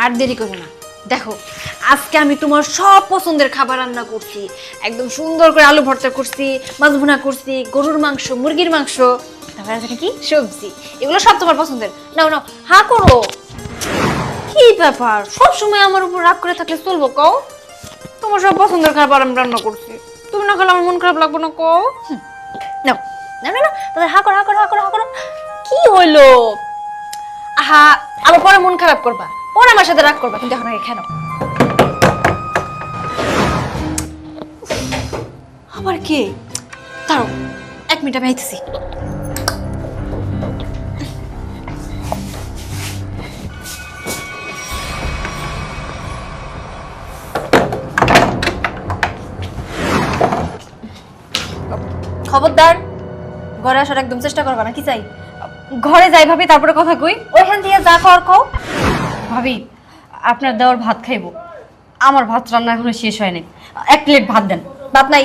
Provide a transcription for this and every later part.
আর দেরি করো না, দেখো আজকে আমি তোমার সব পছন্দের খাবার রান্না করছি। একদম সুন্দর করে আলু ভর্তা করছি, মাছ ভুনা করছি, গরুর মাংস, মুরগির মাংস, তারপর আছে কি সবজি, এগুলো সব তোমার পছন্দের। নাও নাও, হা করো। কি ব্যাপার, সব সময় আমার উপর রাগ করে থাকলে চলবো? কও, তোমার সব পছন্দের খাবার আমি রান্না করছি, তুমি না খেলে আমার মন খারাপ লাগবে না? কও। নাও, না না না, তাহলে হা করো, হা করো, হা করো, হা করো। কি হইলো? আহা, আবার পরে মন খারাপ করবা, পরে আমার সাথে রাগ করবা, কিন্তু এখন আগে খেয়ে নাও। আবার কে? দাঁড়াও, 1 মিনিট আমি আইতেছি। খবরদার, ঘরে আসার একদম চেষ্টা করবা না। কি চাই? ঘরে যাই ভাবি, তারপরে কথা কই। ওইখান থেকে যা কর কও। ভাবি, আপনার দেওয়ার ভাত খাইবো। আমার ভাত রান্না এখনো শেষ হয়নি। 1 প্লেট ভাত দেন। ভাত নাই?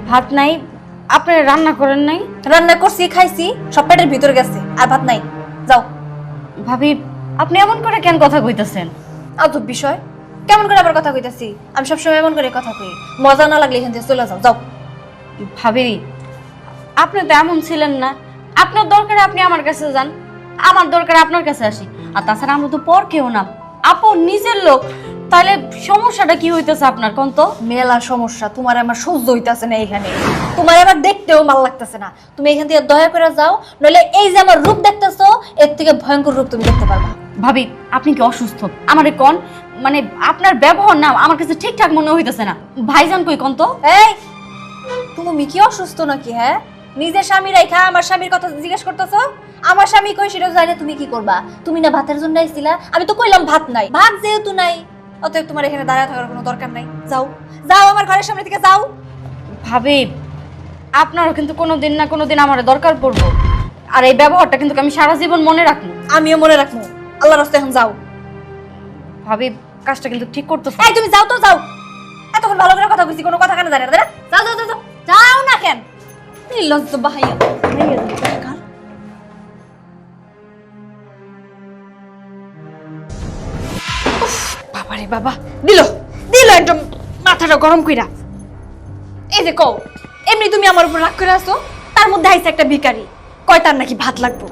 ভাত নাই? আপনারা রান্না করেন নাই? রান্না করছি, খাইছি, সব পেটের ভিতরে গেছে, আর ভাত নাই। যাও। ভাবি, আপনি এমন করে কেন কথা কইতাছেন? আজব বিষয়, কেমন করে আবার কথা কইতাছি? আমি সবসময় এমন করে কথা কই, মজা না লাগলে এখান থেকে চলে যাও। যাও। ভাবি, আপনি তো এমন ছিলেন না। আপনার দরকারে আপনি আমার কাছে যান, আমার দরকারে আপনার কাছে আসি। আর তাছাড়া আমরা তো পর কেউ না, আপু নিজের লোক। তাহলে সমস্যাটা কি হইতেছে আপনার? কোন তো মেলা সমস্যা, তোমার আমার সহ্য হইতাছে না এখানে, তোমার আমার দেখতেও ভালো লাগতেছে না। তুমি এখান থেকে দয়া করে যাও, নইলে এই যে আমার রূপ দেখতেছো, এর থেকে ভয়ঙ্কর রূপ তুমি দেখতে পারবা। ভাবি, আপনি কি অসুস্থ? আমারে কোন, মানে আপনার ব্যবহার না আমার কাছে ঠিকঠাক মনে হইতেছে না। ভাইজান কই কোন তো? এই, তুমি কি অসুস্থ নাকি? হ্যাঁ, নিজের স্বামী রাইখা আমার স্বামীর কথা জিজ্ঞেস করতেছো? আমার স্বামী কই সেটা জানি না, তুমি কি করবা? তুমি না ভাতের জন্য আইছিলা, আমি তো কইলাম ভাত নাই। ভাত যেহেতু নাই, অতএব তোমার এখানে দাঁড়ায় থাকার কোনো দরকার নাই। যাও যাও, আমার ঘরের সামনে থেকে যাও। ভাবি, আপনারও কিন্তু কোনোদিন না কোনোদিন আমার দরকার পড়বো, আর এই ব্যবহারটা কিন্তু আমি সারা জীবন মনে রাখবো। আমিও মনে রাখবো, আল্লাহর রাস্তায় এখন যাও। ভাবি, কাজটা কিন্তু ঠিক করতেছ। এই তুমি যাও তো, যাও। এতক্ষণ ভালো করে কথা কইছি, কোনো কথা কানে জানে না। যাও যাও যাও যাও, যাও না কেন? নির্লজ্জ বাহাইয়া। বাবারে বাবা, দিল দিল একদম মাথাটা গরম কইরা। এই যে কও, এমনি তুমি আমার উপর রাগ করে আসো, তার মধ্যে আইছে একটা ভিখারি, কয় তার নাকি ভাত লাগবো।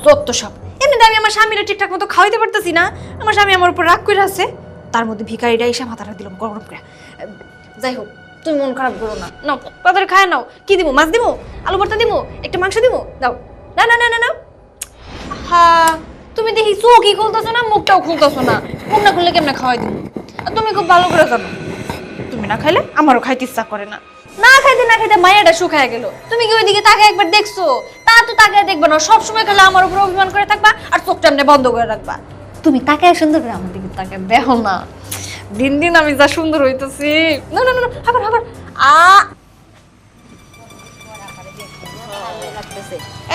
সত্য সব। এমনিতে আমি আমার স্বামীরা ঠিকঠাক মতো খাওয়াইতে পারতেছি না, আমার স্বামী আমার উপর রাগ করে আছে, তার মধ্যে ভিখারিটা এসে মাথাটা দিলাম গরম করে। যাই হোক, তুমি মন খারাপ করো না, নাও তাদের খায় নাও। কি দিব? মাছ দিব, আলু ভর্তা দিব, একটা মাংস দিব, দাও। না না না না না, হ্যাঁ তুমি দেখি চোখই খুলতেছো না, মুখটাও খুলতেছো না, মুখ না খুললে কেমনে খাওয়াই দিব? আর তুমি খুব ভালো করে জানো, তুমি না খাইলে আমারও খাইতে ইচ্ছা করে না। না খাইতে না খাইতে মায়াটা শুকায় গেল। তুমি কি ওইদিকে তাকে একবার দেখছো? তা তো তাকে দেখবে না, সবসময় খেলে আমার উপর অভিমান করে থাকবা আর চোখটা এমনি বন্ধ করে রাখবা। তুমি তাকে সুন্দর করে আমার দিকে তাকে দেখো না। দিন দিন আমি যা সুন্দর হইতেছি। না না না, হাবার হাবার।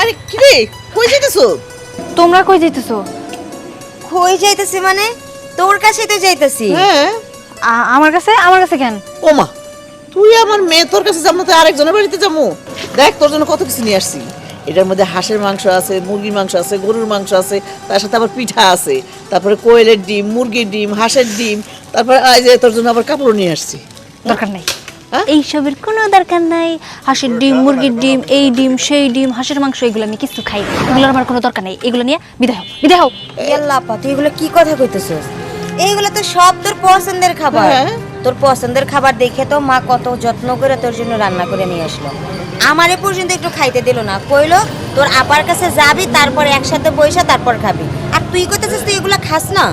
আরে কি রে, কই যাইতেছো? তোমরা কই যাইতেছো? কই যাইতেছি মানে তোর কাছেই তো যাইতেছি। হ্যাঁ, আমার কাছে? আমার কাছে কেন? ওমা, তুই আমার মেয়ে, তোর কাছে যাবো না তো আরেকজনের বাড়িতে যাবো? দেখ, তোর জন্য কত কিছু নিয়ে আসছি। এটার মধ্যে হাঁসের মাংস আছে, মুরগির মাংস আছে, গরুর মাংস আছে, তার সাথে আবার পিঠা আছে, তারপরে কোয়েলের ডিম, মুরগির ডিম, হাঁসের ডিম, তারপরে আজ তোর জন্য আবার কাপড়ও নিয়ে আসছি। দরকার নাই, হ্যাঁ? এইসবের কোনো দরকার নাই। হাঁসের ডিম, মুরগির ডিম, এই ডিম সেই ডিম, হাঁসের মাংস, এগুলো আমি কিছু খাই, এগুলোর আমার কোনো দরকার নেই। এগুলো নিয়ে বিদায় হও, বিদায় হও। ইয়াল্লা আপা, তুই এগুলো কি কথা কইতেছিস? এইগুলো তো সব তোর পছন্দের খাবার। হ্যাঁ। তোর পছন্দের খাবার দেখে তো মা কত যত্ন করে তোর জন্য রান্না করে নিয়ে আসলো। আমারে পর্যন্ত একটু খাইতে দিল না, কইলো তোর আপার কাছে যাবি, তারপর একসাথে বইসা তারপর খাবি। আর তুই কইতেছিস তুই এগুলো খাস না?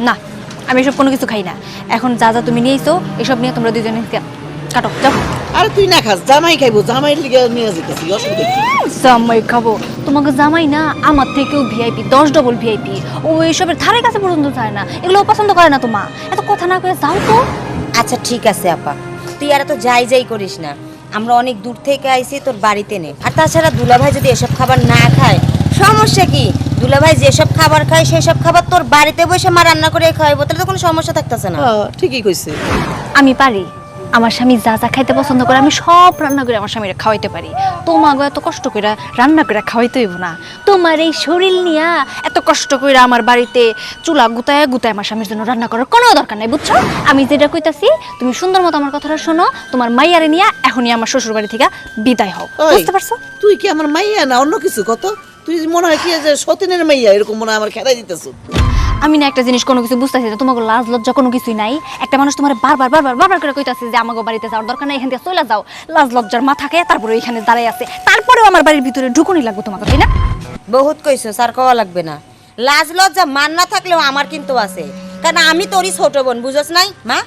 না, আমি এসব কোনো কিছু খাই না। এখন যা যা তুমি নিয়েছো, এসব নিয়ে তোমরা দুজনে কাটো, যাও। আরে তুই না খাস, জামাই খাইবো, জামাইয়ের লিগে নিয়ে যেতেছি, অসুবিধা কি? জামাই খাবো? তোমাকে জামাই না আমার থেকেও ভিআইপি, 10 ডবল ভিআইপি। ও এইসবের ধারে কাছে পর্যন্ত যায় না, এগুলো পছন্দ করে না। তোমা এত কথা না করে যাও তো। আচ্ছা ঠিক আছে আপা, তুই আর তো যাই যাই করিস না। আমরা অনেক দূর থেকে আইছি তোর বাড়িতে নে। আর তাছাড়া দুলাভাই যদি এসব খাবার না খায় সমস্যা কি? দুলাভাই যেসব খাবার খায় সেই সব খাবার তোর বাড়িতে বসে মা রান্না করে খাওয়াইবো, তাহলে তো কোনো সমস্যা থাকতেছে না। হ্যাঁ, ঠিকই কইছে। আমি পারি, আমার স্বামী যা যা খাইতে পছন্দ করে আমি সব রান্না করে আমার স্বামীরা খাওয়াইতে পারি। তোমাকে এত কষ্ট করে রান্না করে খাওয়াইতে হইব না। তোমার এই শরীর নিয়া এত কষ্ট করে আমার বাড়িতে চুলা গুতায় গুতায় আমার স্বামীর জন্য রান্না করার কোনো দরকার নাই, বুঝছো? আমি যেটা কইতাছি তুমি সুন্দর মতো আমার কথাটা শোনো, তোমার মাইয়ারে নিয়া এখনই আমার শ্বশুর বাড়ি থেকে বিদায় হও, ওই, বুঝতে পারছো? তুই কি আমার মাইয়া না অন্য কিছু কত? তুই মনে হয় কি যে সতীনের মাইয়া এরকম মনে হয় আমার খেলাই দিতেছ। আমি না একটা জিনিস কোনো কিছু বুঝতেছি না, তোমাকে লাজ লজ্জা কোনো কিছুই নাই। একটা মানুষ তোমার বারবার বারবার বারবার করে কইতাছে যে আমাকে বাড়িতে যাওয়ার দরকার নাই, এখান থেকে চলে যাও। লাজ লজ্জার মাথা খেয়ে তারপরে এখানে দাঁড়ায় আছে, তারপরেও আমার বাড়ির ভিতরে ঢুকুনি লাগবে তোমাকে, তাই না? বহুত কইছো, স্যার কওয়া লাগবে না। লাজ লজ্জা মান না থাকলেও আমার কিন্তু আছে, কারণ আমি তোরই ছোট বোন, বুঝছ নাই মা?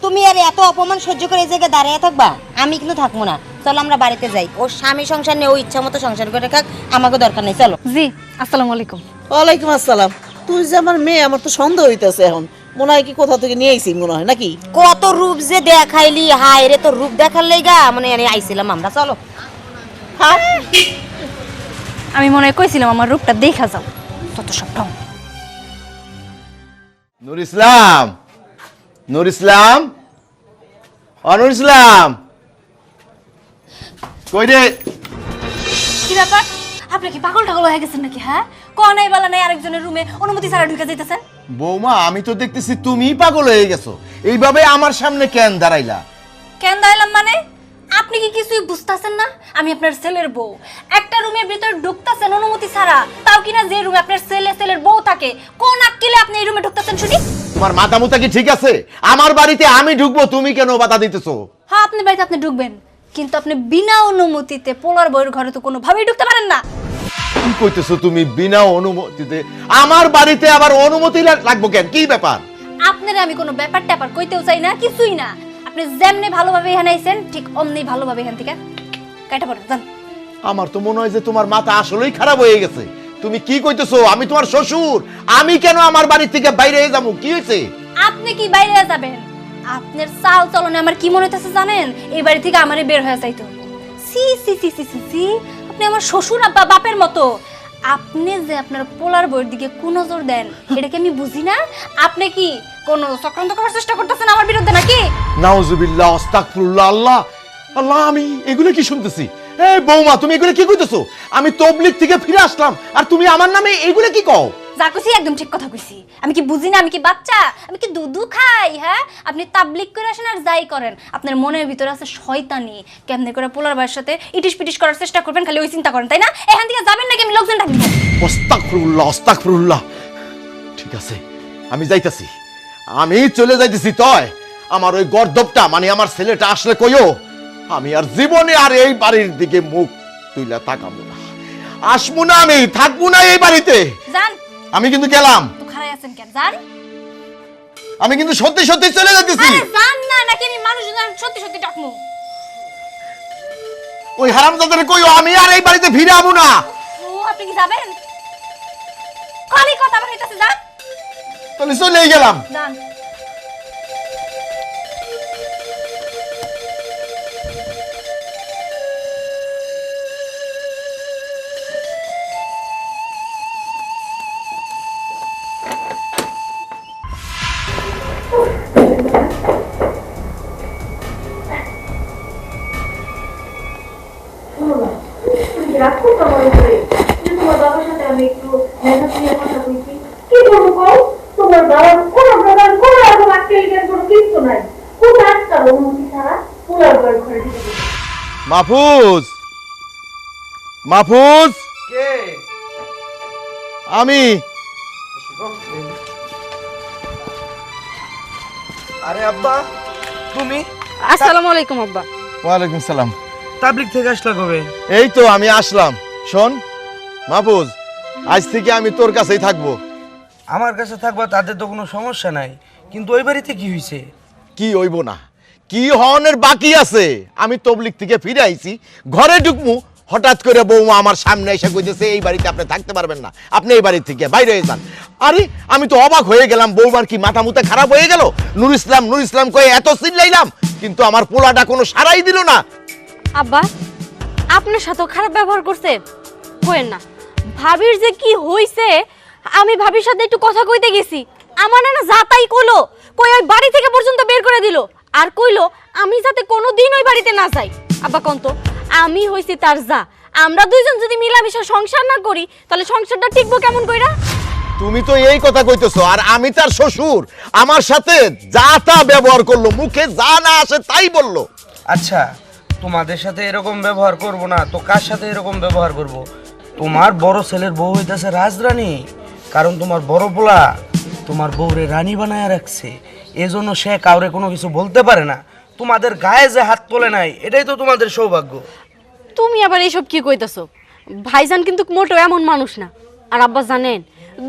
তুমি আর এত অপমান সহ্য করে এই জায়গায় দাঁড়িয়ে থাকবা? আমি কিন্তু থাকবো না। চলো আমরা বাড়িতে যাই। ওর স্বামী সংসার নিয়ে ও ইচ্ছা মতো সংসার করে থাক, আমাকে দরকার নেই। চলো। জি, আসসালামু আলাইকুম। ওয়ালাইকুম আসসালাম। তুই যে আমার মেয়ে, আমার তো সন্দেহ হইতেছে এখন। মনে হয় কি কোথা থেকে নিয়ে আইছি মনে হয় নাকি? কত রূপ যে দেখাইলি, হায় রে, তো রূপ দেখার লেগা মানে আমি আইছিলাম আমরা। চলো। আমি মনে হয় কইছিলাম আমার রূপটা দেখা যাও, তত সব ঢং। নূর ইসলাম, নূর ইসলাম, নূর ইসলাম, কই রে? কি ব্যাপার, আপনি কি পাগল টাগল হয়ে গেছেন নাকি? হ্যাঁ, কোন নাই বলা নাই আরেকজনের রুমে অনুমতি ছাড়া ঢুকে যাইতেছেন? বৌমা, আমি তো দেখতেছি তুমি পাগল হয়ে গেছো। এইভাবে আমার সামনে কেন দাঁড়াইলা? কেন দাইলাম মানে? আপনি কি কিছুই বুঝতাছেন না? আমি আপনার ছেলের বউ, একটা রুমের ভিতর ঢুকতাছেন অনুমতি ছাড়া, তাও কিনা যে রুমে আপনার ছেলের বউ থাকে। কোন আক্কেলে আপনি এই রুমে ঢুকতাছেন শুনি? তোমার মাথা মুথা কি ঠিক আছে? আমার বাড়িতে আমি ঢুকবো, তুমি কেন বাধা দিতেছো? হ্যাঁ, আপনি বাড়িতে আপনি ঢুকবেন, কিন্তু আপনি বিনা অনুমতিতে পোলার বউয়ের ঘরে তো কোনোভাবেই ঢুকতে পারেন না। কি কইতেছো তুমি? বিনা অনুমতিতে আমার বাড়িতে আবার অনুমতি লাগবো কেন? কি ব্যাপার? আপনারা আমি কোনো ব্যাপার ট্যাপার কইতেও চাই না, কিছুই না। আপনি যেমনি ভালোভাবে এখানে আইছেন ঠিক অমনি ভালোভাবে এখান থেকে কাটা পড়েন, যান। আমার তো মনে হয় যে তোমার মাথা আসলেই খারাপ হয়ে গেছে। তুমি কি কইতেছো? আমি তোমার শ্বশুর, আমি কেন আমার বাড়ি থেকে বাইরে যাবো? কি হয়েছে? আপনি কি বাইরে যাবেন? আপনার চাল চলনে আমার কি মনে হইতেছে জানেন? এই বাড়ি থেকে আমারে বের হয়ে যাইতো। সি সি সি সি সি সি, আপনি আমার শ্বশুর আব্বা বাপের মতো। আপনি যে আপনার পোলার বউয়ের দিকে কোন নজর দেন এটাকে আমি বুঝি না। আপনি কি কোন চক্রান্ত করার চেষ্টা করতেছেন আমার বিরুদ্ধে নাকি? নাউজুবিল্লাহ, আস্তাগফিরুল্লাহ। আল্লাহ আল্লাহ, আমি এগুলো কি শুনতেছি? এই বৌমা, তুমি এগুলো কি কইতেছো? আমি তাবলীগ থেকে ফিরে আসলাম আর তুমি আমার নামে এগুলো কি কও? যা কইছি একদম ঠিক কথা কইছি। আমি কি বুঝি না? আমি কি বাচ্চা? আমি কি দুধু খাই? হ্যাঁ, আপনি তাবলীগ করে আসেন আর যাই করেন, আপনার মনের ভিতরে আছে শয়তানি। কেমনে করে পোলার ভাইয়ের সাথে ইটিশ পিটিশ করার চেষ্টা করবেন, খালি ওই চিন্তা করেন, তাই না? এখান থেকে যাবেন নাকি আমি লোকজন ডাক দিব? আস্তাগফিরুল্লাহ, আস্তাগফিরুল্লাহ। ঠিক আছে, আমি যাইতাছি, আমি চলে যাইতেছি। তয় আমার ওই গর্দবটা মানে আমার ছেলেটা আসলে কইও, আমি আর জীবনে আর এই বাড়ির দিকে মুখ তুইলা তাকাবো না, আসবো না, আমি থাকবো না এই বাড়িতে। যান। আমি কিন্তু গেলাম। তো খারাই আছেন কেন? যান। আমি কিন্তু সত্যি সত্যি চলে যাইতেছি। আরে যান না, নাকি আমি মানুষজন সত্যি সত্যি ডাকমু? ওই হারামজাদারে কইও আমি আর এই বাড়িতে ফিরে আমু না। ও, আপনি কি যাবেন? খালি কথা বলতেছে, যান। তাহলে চলেই গেলাম। যান। মাহফুজ, মাহফুজ, কে? আমি। আরে আব্বা, তুমি? আসসালামু আলাইকুম আব্বা। ওয়ালাইকুম সালাম। তাবলিগ থেকে আসলা কবে? এই তো আমি আসলাম। শোন মাহফুজ, আজ থেকে আমি তোর কাছেই থাকবো। আমার কাছে থাকবা তাতে তো কোনো সমস্যা নাই, কিন্তু ওই বাড়িতে কি হইছে? কি হইব না, কি হনের বাকি আছে? আমি তাবলীগ থেকে ফিরে আইছি, ঘরে ঢুকমু, হঠাৎ করে বৌমা আমার সামনে এসে কইতেছে এই বাড়িতে আপনি থাকতে পারবেন না, আপনি এই বাড়ি থেকে বাইরে হয়ে যান। আরে আমি তো অবাক হয়ে গেলাম, বৌমার কি মাথা মুথা খারাপ হয়ে গেল? নূর ইসলাম নূর ইসলাম কয়ে এত চিল্লাইলাম, কিন্তু আমার পোলাটা কোনো সাড়াই দিল না। আব্বা, আপনার সাথে খারাপ ব্যবহার করছে? কইেন না, ভাবির যে কি হইছে, আমি ভাবির সাথে একটু কথা কইতে গেছি, আমার না যা তাই কইলো, কই ওই বাড়ি থেকে পর্যন্ত বের করে দিল। আর কইলো আমি যাতে কোনোদিন ওই বাড়িতে না যাই। আব্বা কন্ত, আমি হইছি তার যা, আমরা দুইজন যদি মিলামিশা সংসার না করি তাহলে সংসারটা টিকবো কেমন কইরা? তুমি তো এই কথা কইতেছো, আর আমি তার শ্বশুর, আমার সাথে যা তা ব্যবহার করলো, মুখে যা না আসে তাই বললো। আচ্ছা, তোমাদের সাথে এরকম ব্যবহার করব না তো কার সাথে এরকম ব্যবহার করব? তোমার বড় ছেলের বউ হইতেছে রাজরানী, কারণ তোমার বড় পোলা তোমার বউরে রানী বানায় রাখছে, এজন্য সে কাউরে কোনো কিছু বলতে পারে না। তোমাদের গায়ে যে হাত তোলে নাই, এটাই তো তোমাদের সৌভাগ্য। তুমি আবার এইসব কি কইতাছো? ভাইজান কিন্তু মোটেও এমন মানুষ না। আর আব্বা জানেন,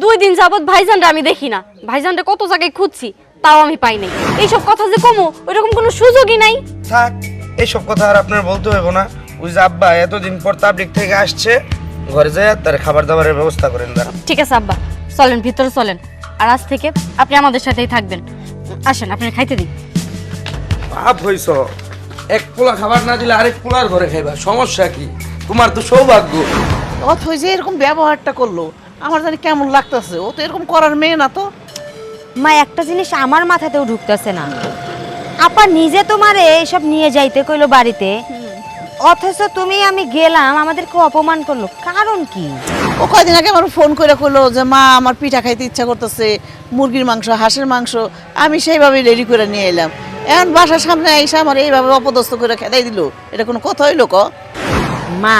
2 দিন যাবত ভাইজানরা আমি দেখি না। ভাইজানরা কত জায়গায় খুঁজছি, তাও আমি পাই নাই। এইসব কথা যে কমো ওইরকম কোনো সুযোগই নাই। থাক, এইসব কথা আর আপনার বলতে হইব না। ওই যে আব্বা এতদিন পর তাবলিগ থেকে আসছে, ঘরে যায় তার খাবার দাবারের ব্যবস্থা করেন। দাঁড়ান। ঠিক আছে আব্বা, চলেন ভিতরে চলেন। আর আজ থেকে আপনি আমাদের সাথেই থাকবেন। আসেন, আপনি খাইতে দিন। বাপ হইছ, এক পোলা খাবার না দিলে আরেক পোলার ঘরে খাইবা, সমস্যা কি? তোমার তো সৌভাগ্য। অথই যে এরকম ব্যবহারটা করলো, আমার জানি কেমন লাগতেছে। ও তো এরকম করার মেয়ে না তো। মা, একটা জিনিস আমার মাথাতেও ঢুকতেছে না, আপা নিজে তোমারে এসব নিয়ে যাইতে কইলো বাড়িতে, অথচ তুমি আমি গেলাম আমাদেরকে অপমান করলো, কারণ কি? ও কয়দিন আগে আমার ফোন করে কইলো যে মা আমার পিঠা খাইতে ইচ্ছা করতেছে, মুরগির মাংস, হাঁসের মাংস। আমি সেইভাবে রেডি করে নিয়ে এলাম। এখন বাসার সামনে এসে আমার এইভাবে অপদস্থ করে খেদাই দিল, এটা কোনো কথা হইলো ক? মা,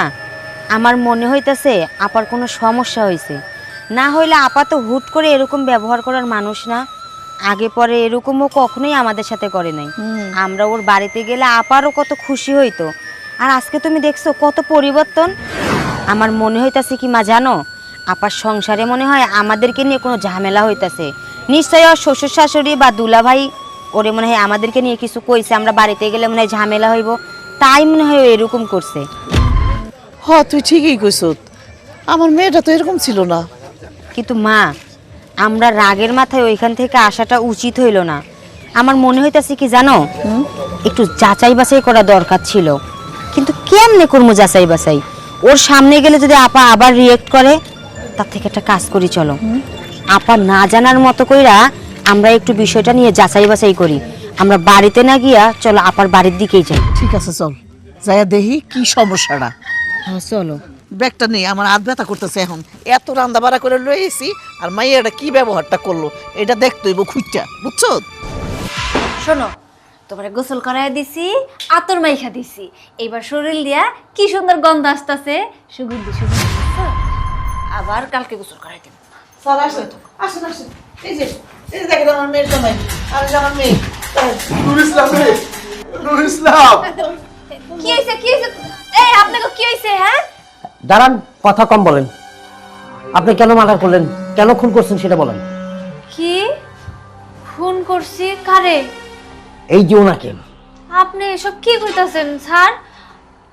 আমার মনে হইতাছে আপার কোনো সমস্যা হয়েছে, না হইলে আপা তো হুট করে এরকম ব্যবহার করার মানুষ না। আগে পরে এরকমও কখনোই আমাদের সাথে করে নাই। আমরা ওর বাড়িতে গেলে আপারও কত খুশি হইতো, আর আজকে তুমি দেখছো কত পরিবর্তন। আমার মনে হইতাছে কি মা জানো, আপার সংসারে মনে হয় আমাদেরকে নিয়ে কোনো ঝামেলা হইতাছে। নিশ্চয়ই ওর শ্বশুর শাশুড়ি বা দুলাভাই ওরে মনে হয় আমাদেরকে নিয়ে কিছু কইছে, আমরা বাড়িতে গেলে মনে হয় ঝামেলা হইব, তাই মনে হয় ও এরকম করছে। হ, তুই ঠিকই কইছ, আমার মেয়েটা তো এরকম ছিল না। কিন্তু মা, আমরা রাগের মাথায় ওইখান থেকে আসাটা উচিত হইল না। আমার মনে হইতাছে কি জানো, একটু যাচাই বাছাই করা দরকার ছিল। কিন্তু কেমনে করবো যাচাই বাছাই? ওর সামনে গেলে যদি আপা আবার রিয়েক্ট করে, তার থেকে একটা কাজ করি, চলো আপা না জানার মতো কইরা আমরা একটু বিষয়টা নিয়ে যাচাই বাছাই করি। আমরা বাড়িতে না গিয়া চলো আপার বাড়ির দিকেই যাই। ঠিক আছে, চল যাইয়া দেখি কি সমস্যাটা। হ্যাঁ চলো। ব্যাগটা নেই, আমার হাত ব্যথা করতেছে এখন। এত রান্না বাড়া করে লইছি, আর মাইয়াটা কি ব্যবহারটা করলো এটা দেখতে হইব খুঁজটা, বুঝছো? শোনো, তোমারে গোসল করায় দিছি, আতর মাইখা দিছি, এইবার শরীর দিয়া কি সুন্দর গন্ধ আসতেছে, সুগন্ধি সুগন্ধি, বুঝছো? আবার কালকে গোসল করাই দেব। চল আসেন, আসেন আসেন। এই যে দেখেন আমার মেয়ের জামাই, আর আমার মেয়ে। নুর ইসলাম রে, নুর ইসলাম। কি হইছে কি হইছে? এই আপনাকে কি হইছে? হ্যাঁ, দাঁড়ান, কথা কম বলেন। আপনি কেন মার্ডার করলেন, কেন খুন করছেন সেটা বলেন। কি ফোন করছি? কারে? এই যে ওনাকে। আপনি এসব কি কইতাছেন স্যার?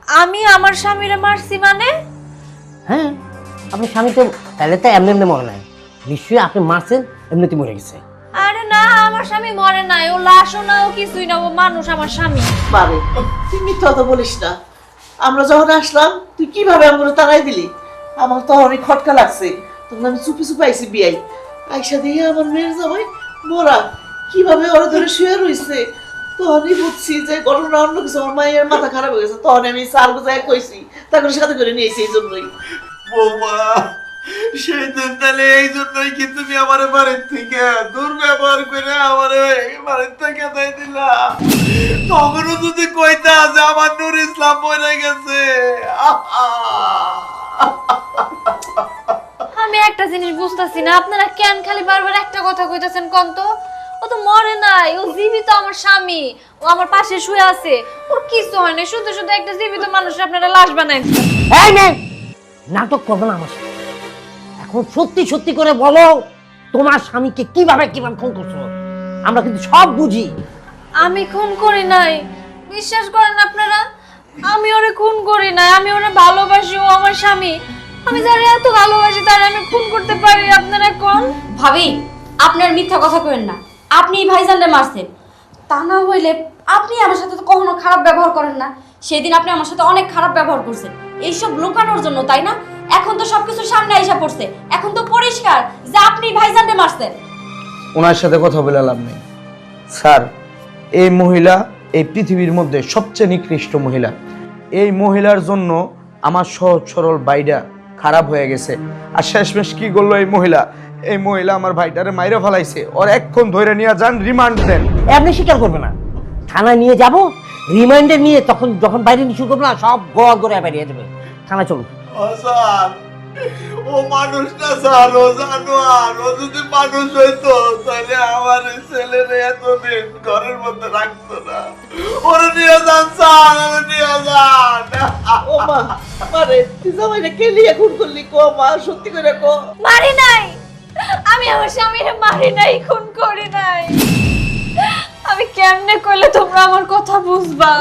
আমি আমার স্বামীরে মারছি মানে? হ্যাঁ, আপনি স্বামী তো তাহলে তো এমনি এমনি মরে নাই, নিশ্চয়ই আপনি মারছেন, এমনিতে মরে গেছে। আরে না, আমার স্বামী মরে নাই, ও লাশও না, ও কিছুই না, ও মানুষ আমার স্বামী। পারে তুই মিথ্যা কথা বলিস না। আমরা যখন আসলাম তুই কিভাবে আমরা তাড়াই দিলি, আমার তো অনেক খটকা লাগছে। তখন আমি চুপি চুপি আইসি বিয়াই, আইসা দিয়ে আমার মেয়ের জামাই মোরা কিভাবে ওরা ধরে শুয়ে রইছে। তখনই বুঝছি যে ঘটনা অন্য কিছু, আমার মায়ের মাথা খারাপ হয়ে গেছে। তখন আমি চার বোঝায় কইছি, তারপরে সাথে করে নিয়েছি। এই জন্যই বৌমা, সেই দিন তাহলে এই জন্যই কি তুমি আমার বাড়ির থেকে দুর্ব্যবহার করে আমার বাড়ির থেকে তাই দিলা? তখনও যদি কইতা যে আমার নুর ইসলাম মরে গেছে। আমি একটা জিনিস বুঝতাছি না, আপনারা কেন খালি বারবার একটা কথা কইতাছেন কোন তো? ও তো মরে নাই, ও জীবিত আমার স্বামী, ও আমার পাশে শুয়ে আছে, ওর কিছু হয় না। শুধু শুধু একটা জীবিত মানুষ আপনারা লাশ বানাইছেন। এই নে, নাটক করবে না আমার সাথে। এখন সত্যি সত্যি করে বলো, তোমার স্বামীকে কিভাবে কিভাবে খুন করছো? আমরা কিন্তু সব বুঝি। আমি খুন করি নাই, বিশ্বাস করেন আপনারা, আমি ওরে খুন করি নাই। আমি ওরে ভালোবাসি, ও আমার স্বামী। আমি যারা এত ভালোবাসি তারা আমি খুন করতে পারি? আপনারা কোন? ভাবি, আপনার মিথ্যা কথা কইেন না। আপনি ভাইজানরে মারছেন, তা না হইলে আপনি আমার সাথে তো কখনো খারাপ ব্যবহার করেন না। সেদিন আপনি আমার সাথে অনেক খারাপ ব্যবহার করছেন, এইসব লুকানোর জন্য, তাই না? এখন তো সবকিছু সামনে আইসা পড়ছে, এখন তো পরিষ্কার যে আপনি ভাইজানরে মারছেন। ওনার সাথে কথা বলে লাভ নেই। স্যার, এই মহিলা এই পৃথিবীর মধ্যে সবচেয়ে নিকৃষ্ট মহিলা। এই মহিলার জন্য আমার সহজ সরল ভাইটা খারাপ হয়ে গেছে। আর শেষমেশ কি করলো এই মহিলা? এই মহিলা আমার ভাইটারে মাইরে ফেলাইছে। ওর এক্ষণ ধরে নিয়ে যান, রিমান্ড দেন। আপনি স্বীকার করবে না, থানায় নিয়ে যাব, রিমাইন্ডে নিয়ে তখন যখন বাইরে নিয়ে শুরু করবো না, সব গোয়া করে বেরিয়ে যাবে। থানায় চলুন। স্যার, ও মানুষটা স্যার, ও জানোয়ার। ও যদি মানুষ হইতো তাহলে আমার এই ছেলেরে এতদিন ঘরের মধ্যে রাখতো না। ওরে নিয়ে যান স্যার, ওরে নিয়ে যান। ও মা, মারে তুই জামাইরে কে নিয়ে খুন করলি? কো মা, সত্যি করে কো। মারি নাই, আমি আমার স্বামীরে মারি নাই, খুন করি নাই। আমি কেমনে করলে তোমরা আমার কথা বুঝবা?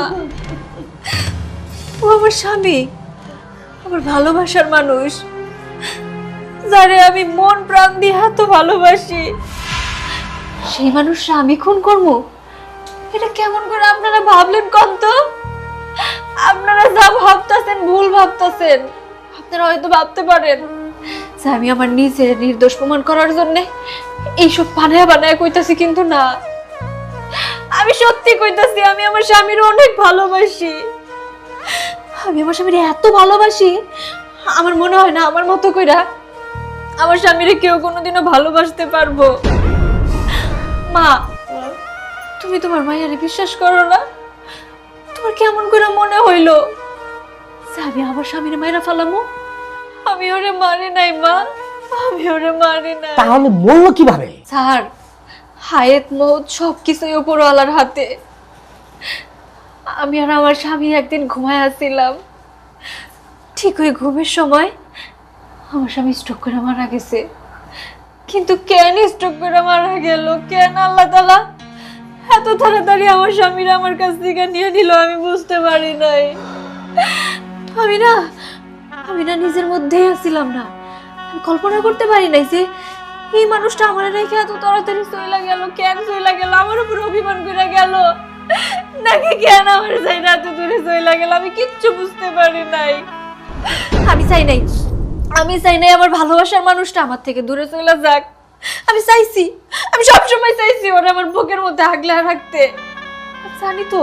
ও আমার স্বামী, আমার ভালোবাসার মানুষ, যারে আমি মন প্রাণ দিয়ে এত ভালোবাসি, সেই মানুষরা আমি খুন করবো? এটা কেমন করে আপনারা ভাবলেন কন্ত? আপনারা যা ভাবতেছেন ভুল ভাবতেছেন। আপনারা হয়তো ভাবতে পারেন যে আমি আমার নিজের নির্দোষ প্রমাণ করার জন্য এইসব বানায়া বানায়া কইতাছি, কিন্তু না, আমি সত্যি কইতাছি, আমি আমার স্বামীর অনেক ভালোবাসি। আমি আমার স্বামীর এত ভালোবাসি, আমার মনে হয় না আমার মতো কইরা আমার স্বামীরে কেউ কোনোদিনও ভালোবাসতে পারবো। মা, তুমি তোমার মায়ের বিশ্বাস করো না? তোমার কেমন করে মনে হইলো যে আমি আমার স্বামীর মায়েরা ফেলামো? আমি ওরে মারি নাই মা, আমি ওরে মারি নাই। তাহলে বললো কিভাবে? স্যার, হায়াত মৌত সবকিছুই উপরওয়ালার হাতে। আমি আর আমার স্বামী একদিন ঘুমায় আসছিলাম, ঠিক ওই ঘুমের সময় আমার স্বামী স্ট্রোক করে মারা গেছে। কিন্তু কেন স্ট্রোক করে মারা গেল, কেন আল্লাহ তাআলা এত তাড়াতাড়ি আমার স্বামীরা আমার কাছ থেকে নিয়ে নিল, আমি বুঝতে পারি নাই। আমি না নিজের মধ্যেই আসছিলাম না, আমি কল্পনা করতে পারি নাই যে এই মানুষটা আমার রেখে এত তাড়াতাড়ি চলে গেল। কেন চলে গেল? আমার উপর অভিমান করে গেল নাকি কেন আমার চাইনা এত দূরে চলে গেল? আমি কিচ্ছু বুঝতে পারি নাই। আমি চাই নাই আমার ভালোবাসার মানুষটা আমার থেকে দূরে চলে যাক। আমি সবসময় চাইছি ওরা আমার বুকের মধ্যে আগলে রাখতে। জানি তো,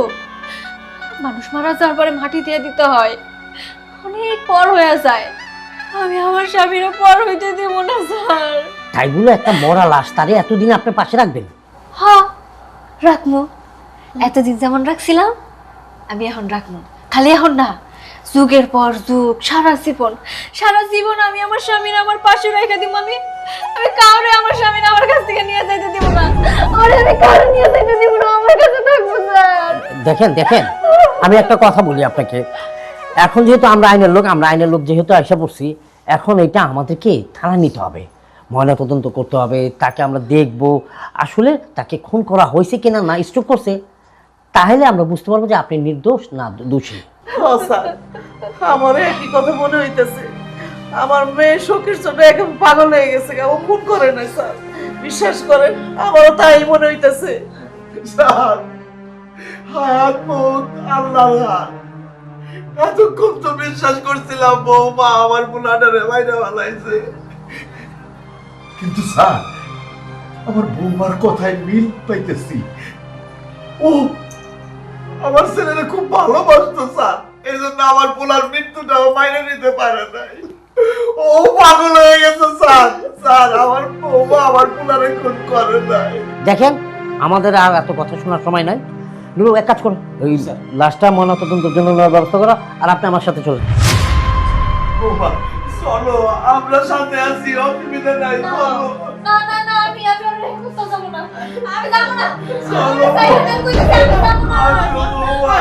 মানুষ মারা যাওয়ার পরে মাটি দিয়ে দিতে হয়, অনেক পর হয়ে যায়। আমি আমার স্বামীরও পর হইতে দেব না স্যার। তাই বলে একটা মরা লাশ তারে এতদিন আপনার পাশে রাখবেন? হ্যাঁ, রাখবো। এতদিন যেমন রাখছিলাম আমি এখন রাখবো। খালি এখন না, যুগের পর যুগ, সারা জীবন আমি আমার স্বামীর আমার পাশে রেখে দিব। আমি কাউরে আমার স্বামীর আমার কাছ থেকে নিয়ে যাইতে দিব না। আমি কাউরে নিয়ে যাইতে দিব না, আমার কাছে থাকবো স্যার। দেখেন আমি একটা কথা বলি আপনাকে। এখন যেহেতু আমরা আইনের লোক যেহেতু আশা করছি, এখন এটা আমাদেরকে থানা নিতে হবে, ময়নাতদন্ত করতে হবে, তাকে আমরা দেখব আসলে তাকে খুন করা হয়েছে কিনা, না স্ট্রোক করছে, তাহলে আমরা বুঝতে পারবো যে আপনি নির্দোষ না দোষী। স্যার, আমার একই কথা মনে হইতেছে। আমার মেয়ে শোকের জন্য একদম পাগল হয়ে গেছে, ও খুন করে না স্যার, বিশ্বাস করেন, আমারও তাই মনে হইতেছে। স্যার, হায়াত মৌত আল্লাহর হাত। এতক্ষণ তো বিশ্বাস করছিলাম বৌমা আমার পুনাটারে বাইরে ফেলাইছে, কিন্তু স্যার আমার বৌমার কথায় মিল পাইতেছি। ও আমার ছেলেরা খুব ভালোবাসতো স্যার, এই জন্য আমার পোলার মৃত্যুটাও মাইনে নিতে পারে নাই। ও পাগল হয়ে গেছে স্যার, আমার বৌমা আমার পোলারে খুন করে নাই। দেখেন, আমাদের আর এত কথা শোনার সময় নাই। নুরু, এক কাজ করুন, ওই লাশটা ময়নাতদন্তের জন্য নেওয়ার ব্যবস্থা করা, আর আপনি আমার সাথে চলুন। বৌমা চলো, আমরা সাথে আছি, অসুবিধা নাই, চলো। না না না, আমি আর কোথাও যাবো না, আমি যাবো না। চলো আমি যাবো না। বৌমা।